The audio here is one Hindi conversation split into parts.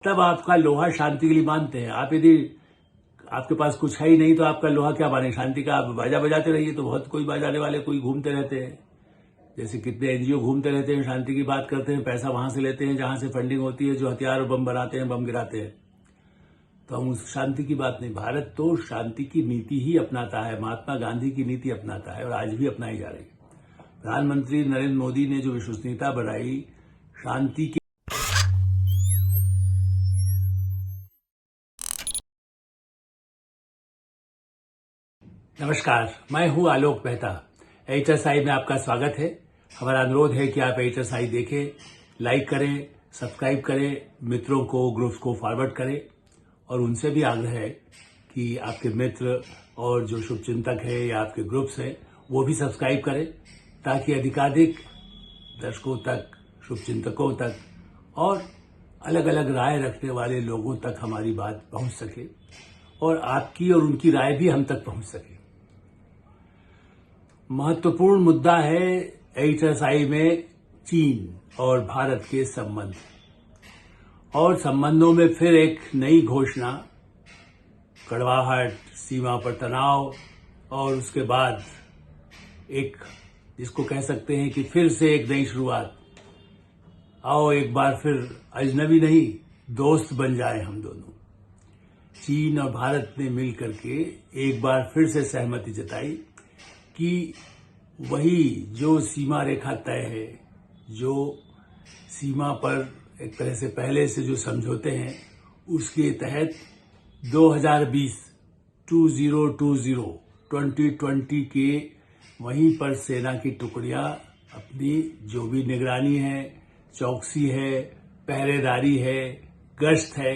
तब आपका लोहा शांति के लिए मानते हैं। आप यदि आपके पास कुछ है ही नहीं तो आपका लोहा क्या माने शांति का? आप बाजा बजाते रहिए तो बहुत कोई बजाने वाले कोई घूमते रहते हैं। जैसे कितने एनजीओ घूमते रहते हैं, शांति की बात करते हैं, पैसा वहां से लेते हैं जहां से फंडिंग होती है, जो हथियार और बम बनाते हैं, बम गिराते हैं। तो हम उस शांति की बात नहीं, भारत तो शांति की नीति ही अपनाता है, महात्मा गांधी की नीति अपनाता है और आज भी अपनाई जा रही है। प्रधानमंत्री नरेंद्र मोदी ने जो विश्वसनीयता बढ़ाई शांति की। नमस्कार, मैं हूं आलोक मेहता। HSI में आपका स्वागत है। हमारा अनुरोध है कि आप HSI देखें, लाइक करें, सब्सक्राइब करें, मित्रों को, ग्रुप्स को फॉरवर्ड करें और उनसे भी आग्रह है कि आपके मित्र और जो शुभचिंतक है या आपके ग्रुप्स हैं वो भी सब्सक्राइब करें ताकि अधिकाधिक दर्शकों तक, शुभचिंतकों तक और अलग अलग राय रखने वाले लोगों तक हमारी बात पहुंच सके और आपकी और उनकी राय भी हम तक पहुंच सके। महत्वपूर्ण मुद्दा है HSI में चीन और भारत के संबंध और संबंधों में फिर एक नई घोषणा, कड़वाहट, सीमा पर तनाव और उसके बाद एक जिसको कह सकते हैं कि फिर से एक नई शुरुआत। आओ एक बार फिर अजनबी नहीं दोस्त बन जाए हम दोनों। चीन और भारत ने मिल करके एक बार फिर से सहमति जताई कि वही जो सीमा रेखा तय है, जो सीमा पर एक तरह से पहले से जो समझौते हैं उसके तहत 2020 के वहीं पर सेना की टुकड़ियां अपनी जो भी निगरानी है, चौकसी है, पहरेदारी है, गश्त है,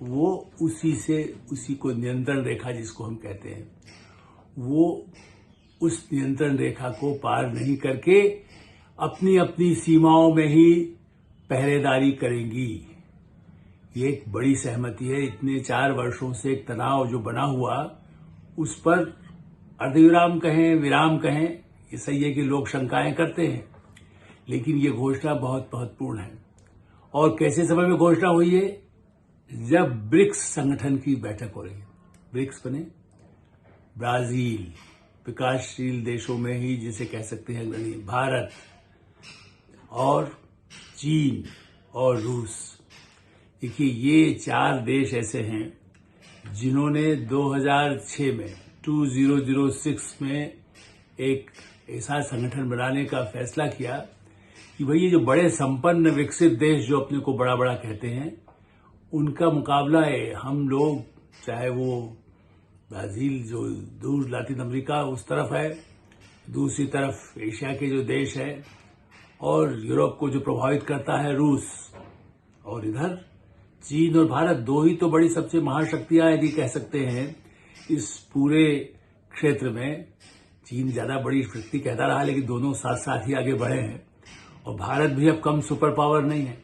वो उसी को नियंत्रण रेखा जिसको हम कहते हैं, वो उस नियंत्रण रेखा को पार नहीं करके अपनी अपनी सीमाओं में ही पहरेदारी करेंगी। ये एक बड़ी सहमति है। इतने 4 वर्षों से एक तनाव जो बना हुआ उस पर अर्धविराम कहें, विराम कहें, ये सही है कि लोग शंकाएं करते हैं, लेकिन ये घोषणा बहुत महत्वपूर्ण है। और कैसे समय में घोषणा हुई है? जब ब्रिक्स संगठन की बैठक हो रही है। ब्रिक्स बने ब्राजील, विकासशील देशों में ही जिसे कह सकते हैं भारत और चीन और रूस। देखिए ये 4 देश ऐसे हैं जिन्होंने 2006 में 2006 में एक ऐसा संगठन बनाने का फैसला किया कि भाई ये जो बड़े संपन्न विकसित देश जो अपने को बड़ा बड़ा कहते हैं उनका मुकाबला है हम लोग, चाहे वो ब्राजील जो दूर लातिन अमेरिका उस तरफ है, दूसरी तरफ एशिया के जो देश है और यूरोप को जो प्रभावित करता है रूस, और इधर चीन और भारत, 2 ही तो बड़ी सबसे महाशक्तियां यदि कह सकते हैं इस पूरे क्षेत्र में। चीन ज्यादा बड़ी शक्ति कहता रहा लेकिन दोनों साथ साथ ही आगे बढ़े हैं और भारत भी अब कम सुपर पावर नहीं है,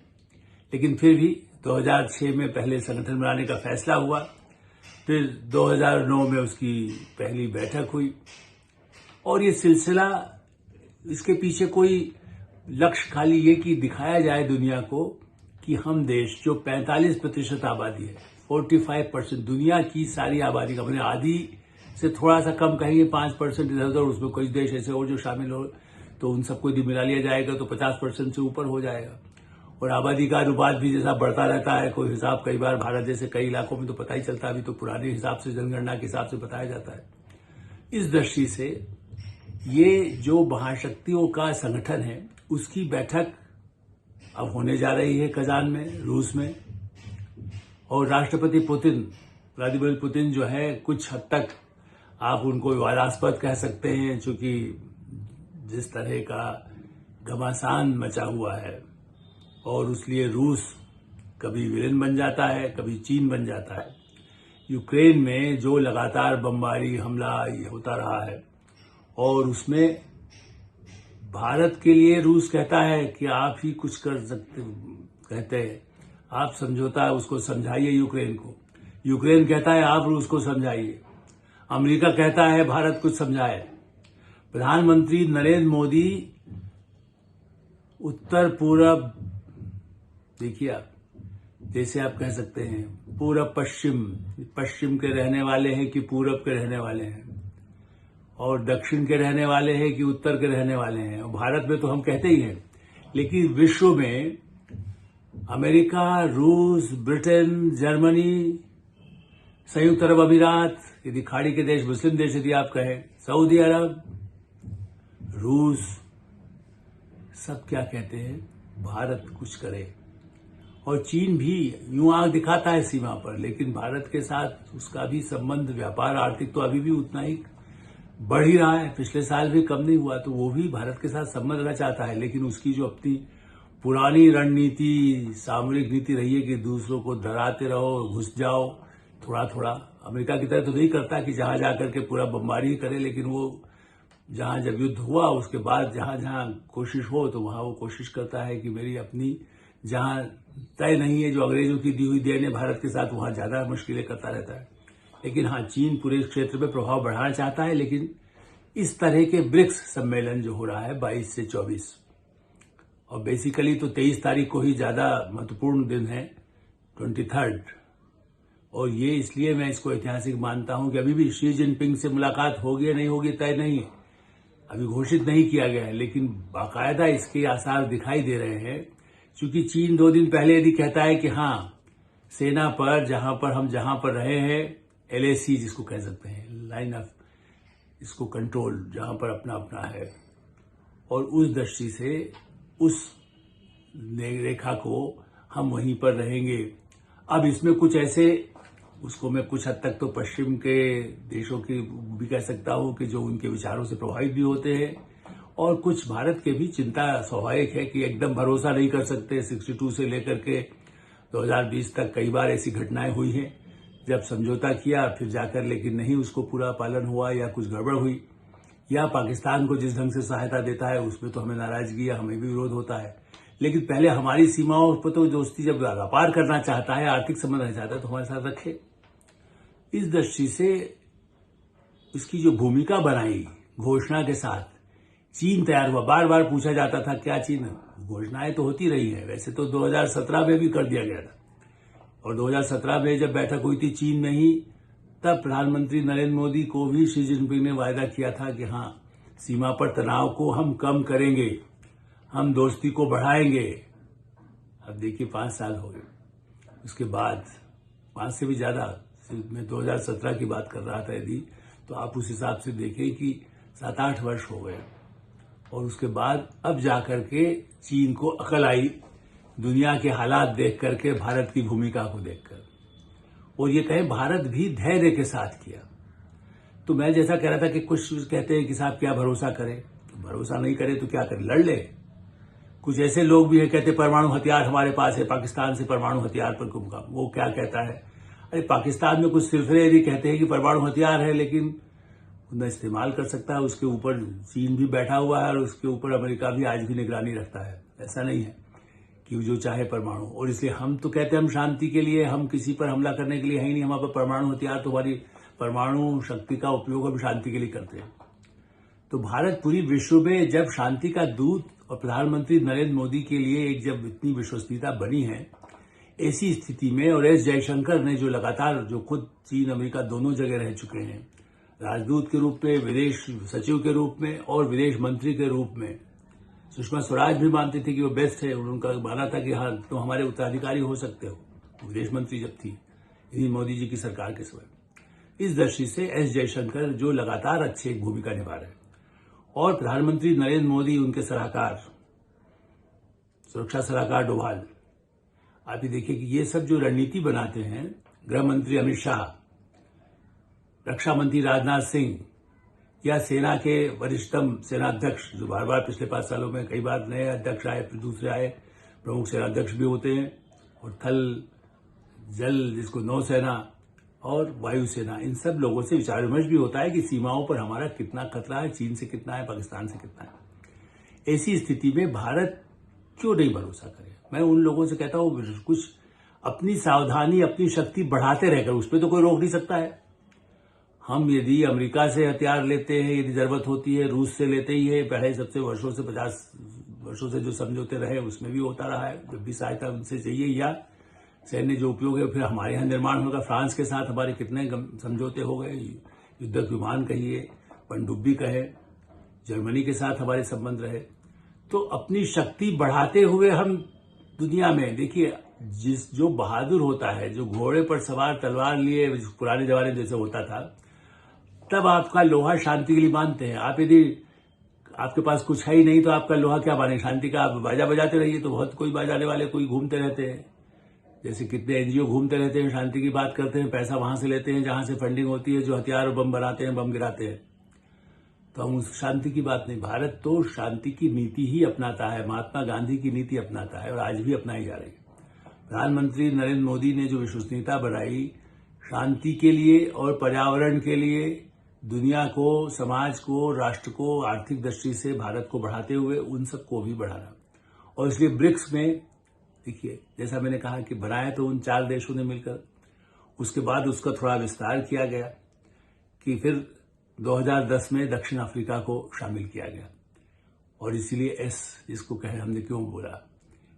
लेकिन फिर भी 2006 में पहले संगठन बनाने का फैसला हुआ, फिर 2009 में उसकी पहली बैठक हुई और ये सिलसिला, इसके पीछे कोई लक्ष्य खाली ये कि दिखाया जाए दुनिया को कि हम देश जो 45% आबादी है, 45% दुनिया की सारी आबादी का, मैंने आधी से थोड़ा सा कम कहेंगे 5% इधर उधर, उसमें कुछ देश ऐसे और जो शामिल हो तो उन सबको यदि मिला लिया जाएगा तो 50% से ऊपर हो जाएगा। और आबादी का अनुपात भी जैसा बढ़ता रहता है, कोई हिसाब कई बार भारत जैसे कई इलाकों में तो पता ही चलता है, अभी तो पुराने हिसाब से जनगणना के हिसाब से बताया जाता है। इस दृष्टि से ये जो महाशक्तियों का संगठन है उसकी बैठक अब होने जा रही है कजान में, रूस में, और राष्ट्रपति पुतिन, व्लादिमीर पुतिन जो है कुछ हद तक आप उनको विवादास्पद कह सकते हैं, चूंकि जिस तरह का घमासान मचा हुआ है और उसलिए रूस कभी विलेन बन जाता है, कभी चीन बन जाता है। यूक्रेन में जो लगातार बमबारी हमला होता रहा है और उसमें भारत के लिए रूस कहता है कि आप ही कुछ कर सकते, कहते हैं आप समझौता उसको समझाइए यूक्रेन को, यूक्रेन कहता है आप रूस को समझाइए, अमेरिका कहता है भारत कुछ समझाए। प्रधानमंत्री नरेंद्र मोदी उत्तर पूरब, देखिए आप जैसे आप कह सकते हैं पूरब पश्चिम, पश्चिम के रहने वाले हैं कि पूरब के रहने वाले हैं, और दक्षिण के रहने वाले हैं कि उत्तर के रहने वाले हैं। और भारत में तो हम कहते ही हैं, लेकिन विश्व में अमेरिका, रूस, ब्रिटेन, जर्मनी, संयुक्त अरब अमीरात, यदि खाड़ी के देश, मुस्लिम देश यदि आप कहें, सऊदी अरब, रूस, सब क्या कहते हैं, भारत कुछ करे। और चीन भी यूं आंख दिखाता है सीमा पर, लेकिन भारत के साथ उसका भी संबंध, व्यापार, आर्थिक तो अभी भी उतना ही बढ़ ही रहा है, पिछले साल भी कम नहीं हुआ। तो वो भी भारत के साथ संबंध रखना चाहता है, लेकिन उसकी जो अपनी पुरानी रणनीति, सामरिक नीति रही है कि दूसरों को डराते रहो, घुस जाओ थोड़ा थोड़ा, अमेरिका की तरह तो नहीं करता कि जहां जाकर के पूरा बमबारी करे, लेकिन वो जहां जब युद्ध हुआ उसके बाद जहां जहां कोशिश हो तो वहां वो कोशिश करता है कि मेरी अपनी, जहां तय नहीं है जो अंग्रेजों की दी हुई देन है भारत के साथ, वहां ज्यादा मुश्किलें करता रहता है। लेकिन हाँ, चीन पूरे क्षेत्र में प्रभाव बढ़ाना चाहता है। लेकिन इस तरह के ब्रिक्स सम्मेलन जो हो रहा है 22 से 24, और बेसिकली तो 23 तारीख को ही ज्यादा महत्वपूर्ण दिन है, 23rd, और ये इसलिए मैं इसको ऐतिहासिक मानता हूं कि अभी भी शी जिनपिंग से मुलाकात होगी या नहीं होगी तय नहीं है, अभी घोषित नहीं किया गया है, लेकिन बाकायदा इसके आसार दिखाई दे रहे हैं। क्योंकि चीन 2 दिन पहले यदि कहता है कि हाँ, सेना पर जहां पर हम रहे हैं, LAC जिसको कह सकते हैं, लाइन ऑफ इसको कंट्रोल, जहां पर अपना अपना है, और उस दृष्टि से उस रेखा को हम वहीं पर रहेंगे। अब इसमें कुछ ऐसे, उसको मैं कुछ हद तक तो पश्चिम के देशों की भी कह सकता हूं कि जो उनके विचारों से प्रभावित भी होते हैं, और कुछ भारत के भी चिंता स्वाभाविक है कि एकदम भरोसा नहीं कर सकते। 62 से लेकर के 2020 तक कई बार ऐसी घटनाएं हुई हैं जब समझौता किया फिर जाकर लेकिन नहीं उसको पूरा पालन हुआ, या कुछ गड़बड़ हुई, या पाकिस्तान को जिस ढंग से सहायता देता है उसमें तो हमें नाराजगी या हमें भी विरोध होता है। लेकिन पहले हमारी सीमाओं पर तो दोस्ती जब व्यापार करना चाहता है, आर्थिक संबंध रखना चाहता है, तो हमारे साथ रखे। इस दृष्टि से इसकी जो भूमिका बनाई घोषणा के साथ, चीन तैयार हुआ। बार बार पूछा जाता था क्या चीन, घोषणाएं तो होती रही है, वैसे तो 2017 में भी कर दिया गया था, और 2017 में जब बैठक हुई थी चीन में ही, तब प्रधानमंत्री नरेंद्र मोदी को भी शी जिनपिंग ने वायदा किया था कि हाँ, सीमा पर तनाव को हम कम करेंगे, हम दोस्ती को बढ़ाएंगे। अब देखिए 5 साल हो गए, उसके बाद 5 से भी ज्यादा, मैं 2017 की बात कर रहा था यदि, तो आप उस हिसाब से देखें कि 7-8 वर्ष हो गए, और उसके बाद अब जाकर के चीन को अकल आई, दुनिया के हालात देख करके, भारत की भूमिका को देखकर, और ये कहें भारत भी धैर्य के साथ किया। तो मैं जैसा कह रहा था कि कुछ कहते हैं कि साहब क्या भरोसा करें, तो भरोसा नहीं करे तो क्या करें, लड़ ले। कुछ ऐसे लोग भी हैं कहते परमाणु हथियार हमारे पास है, पाकिस्तान से परमाणु हथियार पर वो क्या कहता है, अरे पाकिस्तान में कुछ सिलसिले यदि कहते हैं कि परमाणु हथियार है, लेकिन उन्हें इस्तेमाल कर सकता है, उसके ऊपर चीन भी बैठा हुआ है, और उसके ऊपर अमेरिका भी आज भी निगरानी रखता है। ऐसा नहीं है कि जो चाहे परमाणु, और इसलिए हम तो कहते हैं हम शांति के लिए, हम किसी पर हमला करने के लिए है ही नहीं, हमारे पर परमाणु हथियार, तो हमारी परमाणु शक्ति का उपयोग हम शांति के लिए करते हैं। तो भारत पूरी विश्व में जब शांति का दूत और प्रधानमंत्री नरेंद्र मोदी के लिए एक जब इतनी विश्वसनीयता बनी है, ऐसी स्थिति में, और एस जयशंकर ने जो लगातार, जो खुद चीन अमेरिका दोनों जगह रह चुके हैं, राजदूत के रूप में, विदेश सचिव के रूप में, और विदेश मंत्री के रूप में, सुषमा स्वराज भी मानती थी कि वो बेस्ट है, उनका माना था कि हाँ तुम हमारे उत्तराधिकारी हो सकते हो, विदेश मंत्री जब थी यही मोदी जी की सरकार के समय। इस दृष्टि से एस जयशंकर जो लगातार अच्छी एक भूमिका निभा रहे हैं, और प्रधानमंत्री नरेंद्र मोदी, उनके सलाहकार, सुरक्षा सलाहकार डोभाल, आप ये देखिए कि ये सब जो रणनीति बनाते हैं, गृह मंत्री अमित शाह, रक्षा मंत्री राजनाथ सिंह, या सेना के वरिष्ठतम सेनाध्यक्ष, जो बार बार पिछले 5 सालों में कई बार नए अध्यक्ष आए, फिर दूसरे आए, प्रमुख सेनाध्यक्ष भी होते हैं, और थल जल जिसको नौसेना और वायुसेना, इन सब लोगों से विचार विमर्श भी होता है कि सीमाओं पर हमारा कितना खतरा है, चीन से कितना है, पाकिस्तान से कितना है। ऐसी स्थिति में भारत क्यों नहीं भरोसा करे। मैं उन लोगों से कहता हूं कुछ अपनी सावधानी, अपनी शक्ति बढ़ाते रहकर, उस पर तो कोई रोक नहीं सकता है। हम यदि अमेरिका से हथियार लेते हैं, यदि जरूरत होती है, रूस से लेते ही है, पहले सबसे वर्षों से 50 वर्षों से जो समझौते रहे उसमें भी होता रहा है, जब भी सहायता उनसे चाहिए, या सैन्य जो उपयोग है फिर हमारे यहाँ निर्माण होगा। फ्रांस के साथ हमारे कितने समझौते हो गए, युद्धक विमान कहिए, पनडुब्बी कहे, जर्मनी के साथ हमारे संबंध रहे। तो अपनी शक्ति बढ़ाते हुए हम दुनिया में देखिए, जो बहादुर होता है, जो घोड़े पर सवार तलवार लिए पुराने जमाने जैसे होता था, तब आपका लोहा शांति के लिए बांधते हैं। आप यदि आपके पास कुछ है ही नहीं तो आपका लोहा क्या बांधे शांति का? आप बाजा बजाते रहिए तो बहुत कोई बाजाने वाले कोई घूमते रहते हैं, जैसे कितने एनजीओ घूमते रहते हैं, शांति की बात करते हैं, पैसा वहां से लेते हैं जहां से फंडिंग होती है, जो हथियार और बम बनाते हैं, बम गिराते हैं। तो हम उस शांति की बात नहीं, भारत तो शांति की नीति ही अपनाता है, महात्मा गांधी की नीति अपनाता है और आज भी अपनाई जा रही है। प्रधानमंत्री नरेंद्र मोदी ने जो विश्वसनीयता बढ़ाई शांति के लिए और पर्यावरण के लिए, दुनिया को, समाज को, राष्ट्र को आर्थिक दृष्टि से भारत को बढ़ाते हुए उन सबको भी बढ़ाना। और इसलिए ब्रिक्स में देखिए, जैसा मैंने कहा कि बनाया तो उन 4 देशों ने मिलकर, उसके बाद उसका थोड़ा विस्तार किया गया कि फिर 2010 में दक्षिण अफ्रीका को शामिल किया गया। और इसीलिए एस जिसको कहे हमने क्यों बोला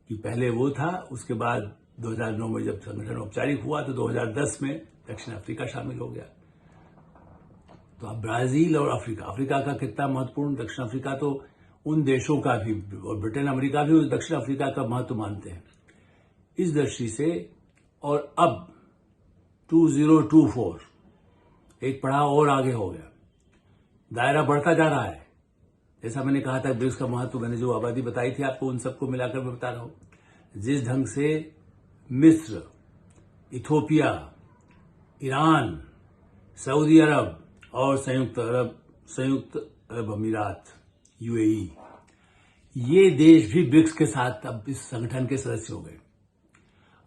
कि पहले वो था, उसके बाद 2009 में जब संगठन औपचारिक हुआ तो 2010 में दक्षिण अफ्रीका शामिल हो गया। तो अब ब्राजील और अफ्रीका का कितना महत्वपूर्ण, दक्षिण अफ्रीका तो उन देशों का भी और ब्रिटेन अमेरिका भी उस दक्षिण अफ्रीका का महत्व मानते हैं इस दृष्टि से। और अब 2024 एक पड़ाव और आगे हो गया, दायरा बढ़ता जा रहा है। जैसा मैंने कहा था ब्रिक्स का महत्व, मैंने जो आबादी बताई थी आपको, उन सबको मिलाकर मैं बता रहा हूं। जिस ढंग से मिस्र, इथोपिया, ईरान, सऊदी अरब और संयुक्त अरब अमीरात यूएई, ये देश भी ब्रिक्स के साथ अब इस संगठन के सदस्य हो गए।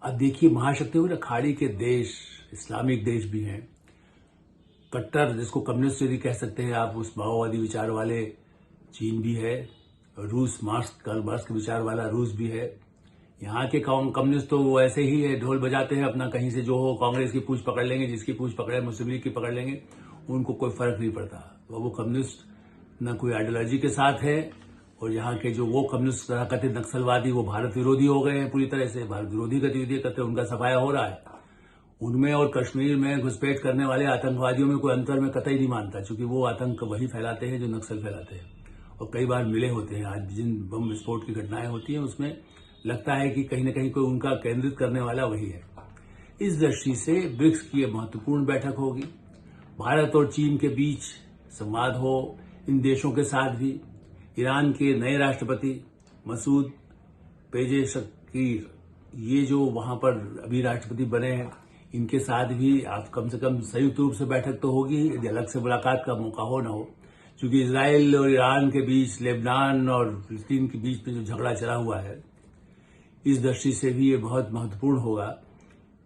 अब देखिए, महाशक्ति हो, खाड़ी के देश, इस्लामिक देश भी हैं, कट्टर जिसको कम्युनिस्ट यदि कह सकते हैं आप, उस माओवादी विचार वाले चीन भी है, रूस, मार्क्स के विचार वाला रूस भी है। यहाँ के कम्युनिस्ट तो वो ऐसे ही है, ढोल बजाते हैं अपना, कहीं से जो हो कांग्रेस की पूंछ पकड़ लेंगे, जिसकी पूंछ पकड़े मुस्लिम लीग की पकड़ लेंगे, उनको कोई फर्क नहीं पड़ता। तो वो कम्युनिस्ट न कोई आइडियोलॉजी के साथ है, और यहाँ के जो वो कम्युनिस्ट कथित नक्सलवादी, वो भारत विरोधी हो गए हैं, पूरी तरह से भारत विरोधी गतिविधियां करते हैं, उनका सफाया हो रहा है। उनमें और कश्मीर में घुसपैठ करने वाले आतंकवादियों में कोई अंतर में कतई नहीं मानता, क्योंकि वो आतंक वही फैलाते हैं जो नक्सल फैलाते हैं, और कई बार मिले होते हैं। आज जिन बम विस्फोट की घटनाएं होती हैं उसमें लगता है कि कहीं न कहीं कोई उनका केंद्रित करने वाला वही है। इस दृष्टि से ब्रिक्स की यह महत्वपूर्ण बैठक होगी। भारत और चीन के बीच संवाद हो, इन देशों के साथ भी। ईरान के नए राष्ट्रपति मसूद पेजेशकीर, ये जो वहां पर अभी राष्ट्रपति बने हैं, इनके साथ भी आप कम से कम संयुक्त रूप से बैठक तो होगी, यदि अलग से मुलाकात का मौका हो न हो, क्योंकि इजराइल और ईरान के बीच, लेबनान और फिलिस्तीन के बीच में जो झगड़ा चला हुआ है, इस दृष्टि से भी ये बहुत महत्वपूर्ण होगा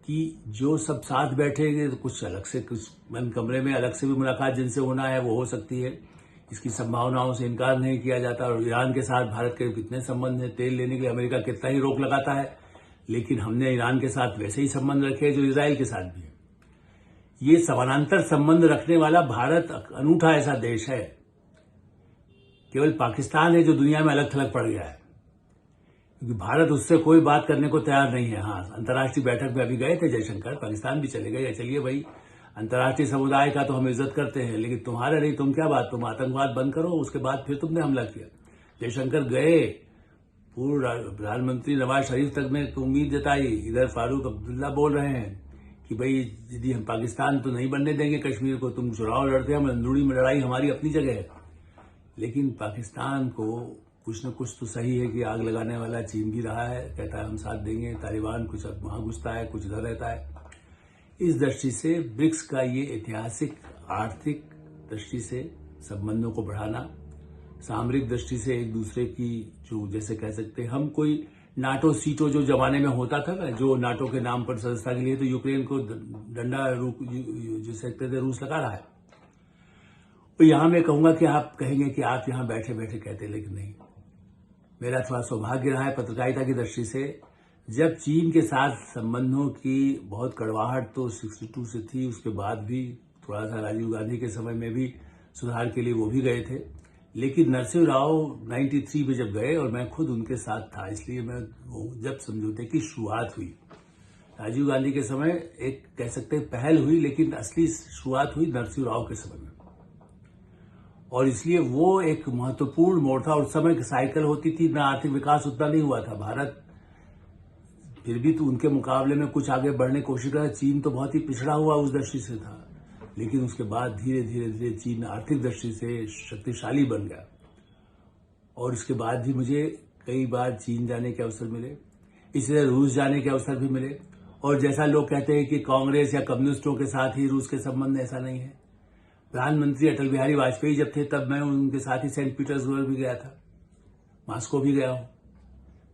कि जो सब साथ बैठेंगे, तो कुछ अलग से, कुछ बंद कमरे में अलग से भी मुलाकात जिनसे होना है वो हो सकती है, इसकी संभावनाओं से इनकार नहीं किया जाता। और ईरान के साथ भारत के कितने संबंध हैं, तेल लेने के लिए अमेरिका कितना ही रोक लगाता है, लेकिन हमने ईरान के साथ वैसे ही संबंध रखे जो इजराइल के साथ भी है। ये समानांतर संबंध रखने वाला भारत अनूठा ऐसा देश है। केवल पाकिस्तान है जो दुनिया में अलग थलग पड़ गया है, क्योंकि भारत उससे कोई बात करने को तैयार नहीं है। हाँ, अंतर्राष्ट्रीय बैठक में अभी गए थे जयशंकर, पाकिस्तान भी चले गए। चलिए भाई, अंतर्राष्ट्रीय समुदाय का तो हम इज्जत करते हैं, लेकिन तुम्हारा नहीं, तुम क्या बात, तुम आतंकवाद बंद करो, उसके बाद फिर तुमने हमला किया। जयशंकर गए, पूर्व प्रधानमंत्री नवाज शरीफ तक में उम्मीद जताई, इधर फारूक अब्दुल्ला बोल रहे हैं कि भाई यदि हम पाकिस्तान तो नहीं बनने देंगे कश्मीर को, तुम चुनाव लड़ते, हम अंदरूनी में लड़ाई हमारी अपनी जगह है। लेकिन पाकिस्तान को कुछ न कुछ तो सही है कि आग लगाने वाला चीन भी रहा है, कहता है हम साथ देंगे, तालिबान कुछ वहां घुसता है, कुछ इधर रहता है। इस दृष्टि से ब्रिक्स का ये ऐतिहासिक, आर्थिक दृष्टि से संबंधों को बढ़ाना, सामरिक दृष्टि से एक दूसरे की, जो जैसे कह सकते हैं हम, कोई नाटो सीटो जो जमाने में होता था ना, जो नाटो के नाम पर सदस्यता के लिए तो यूक्रेन को डंडा जिसे कहते थे रूस लगा रहा है। तो यहां मैं कहूंगा कि आप कहेंगे कि आप यहां बैठे बैठे कहते, लेकिन नहीं, मेरा थोड़ा सौभाग्य रहा है पत्रकारिता की दृष्टि से। जब चीन के साथ संबंधों की बहुत कड़वाहट तो 62 से थी, उसके बाद भी थोड़ा सा राजीव गांधी के समय में भी सुधार के लिए वो भी गए थे, लेकिन नरसिंह राव 93 में जब गए और मैं खुद उनके साथ था, इसलिए मैं जब समझौते की शुरुआत हुई राजीव गांधी के समय एक कह सकते हैं पहल हुई, लेकिन असली शुरुआत हुई नरसिंह राव के समय में, और इसलिए वो एक महत्वपूर्ण मोड़ था। और उस समय साइकिल होती थी ना, आर्थिक विकास उतना नहीं हुआ था। भारत फिर भी तो उनके मुकाबले में कुछ आगे बढ़ने की कोशिश कर रहा है। चीन तो बहुत ही पिछड़ा हुआ उस दृष्टि से था, लेकिन उसके बाद धीरे धीरे धीरे चीन आर्थिक दृष्टि से शक्तिशाली बन गया। और इसके बाद भी मुझे कई बार चीन जाने के अवसर मिले, इसलिए रूस जाने के अवसर भी मिले। और जैसा लोग कहते हैं कि कांग्रेस या कम्युनिस्टों के साथ ही रूस के संबंध, ऐसा नहीं है। प्रधानमंत्री अटल बिहारी वाजपेयी जब थे तब मैं उनके साथ ही सेंट पीटर्सबर्ग भी गया था, मॉस्को भी गया हूं।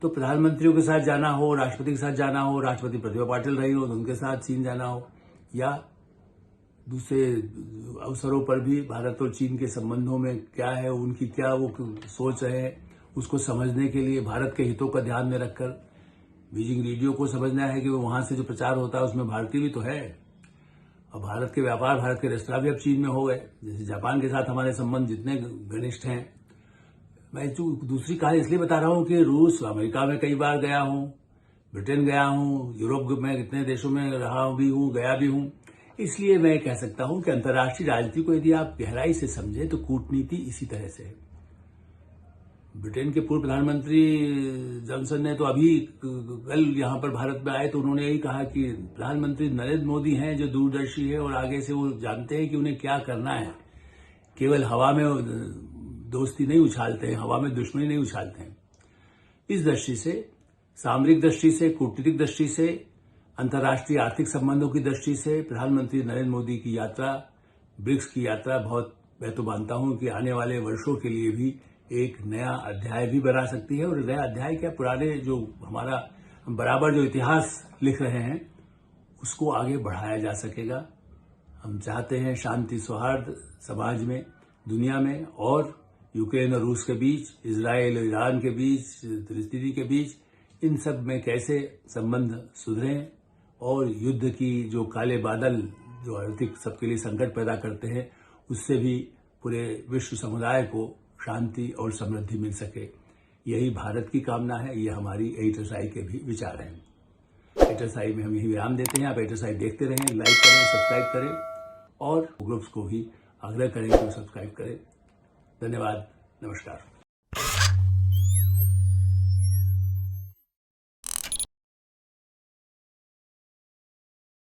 तो प्रधानमंत्रियों के साथ जाना हो, राष्ट्रपति के साथ जाना हो, राष्ट्रपति प्रतिभा पाटिल रही हो तो उनके साथ चीन जाना हो, या दूसरे अवसरों पर भी भारत और चीन के संबंधों में क्या है, उनकी क्या वो सोच रहे हैं, उसको समझने के लिए भारत के हितों का ध्यान में रखकर बीजिंग रेडियो को समझना है कि वो वहां से जो प्रचार होता है उसमें भारतीय भी तो है। और भारत के व्यापार, भारत के रेस्तरां भी अब चीन में हो गए। जैसे जापान के साथ हमारे संबंध जितने घनिष्ठ हैं। मैं जो दूसरी कहानी इसलिए बता रहा हूं कि रूस, अमेरिका में कई बार गया हूं, ब्रिटेन गया हूं, यूरोप में कितने देशों में रहा भी हूं, गया भी हूं। इसलिए मैं कह सकता हूं कि अंतर्राष्ट्रीय राजनीति को यदि आप गहराई से समझें तो कूटनीति इसी तरह से है। ब्रिटेन के पूर्व प्रधानमंत्री जॉनसन ने तो अभी कल यहां पर भारत में आए तो उन्होंने यही कहा कि प्रधानमंत्री नरेंद्र मोदी हैं जो दूरदर्शी है और आगे से वो जानते हैं कि उन्हें क्या करना है। केवल हवा में दोस्ती नहीं उछालते हैं, हवा में दुश्मनी नहीं उछालते हैं। इस दृष्टि से, सामरिक दृष्टि से, कूटनीतिक दृष्टि से, अंतर्राष्ट्रीय आर्थिक संबंधों की दृष्टि से प्रधानमंत्री नरेंद्र मोदी की यात्रा, ब्रिक्स की यात्रा बहुत, मैं तो मानता हूं कि आने वाले वर्षों के लिए भी एक नया अध्याय भी बना सकती है। और नया अध्याय क्या, पुराने जो हमारा बराबर जो इतिहास लिख रहे हैं उसको आगे बढ़ाया जा सकेगा। हम चाहते हैं शांति सौहार्द समाज में, दुनिया में, और यूक्रेन और रूस के बीच, इजराइल और ईरान के बीच स्थिति के बीच, इन सब में कैसे संबंध सुधरें और युद्ध की जो काले बादल जो आर्थिक सबके लिए संकट पैदा करते हैं उससे भी पूरे विश्व समुदाय को शांति और समृद्धि मिल सके। यही भारत की कामना है, ये हमारी एटरसाई के भी विचार हैं। एटरसाई में हम यही विराम देते हैं। आप एटरसाई देखते रहें, लाइक करें, सब्सक्राइब करें और ग्रुप्स को भी आग्रह करें कि वो सब्सक्राइब करें। धन्यवाद, नमस्कार।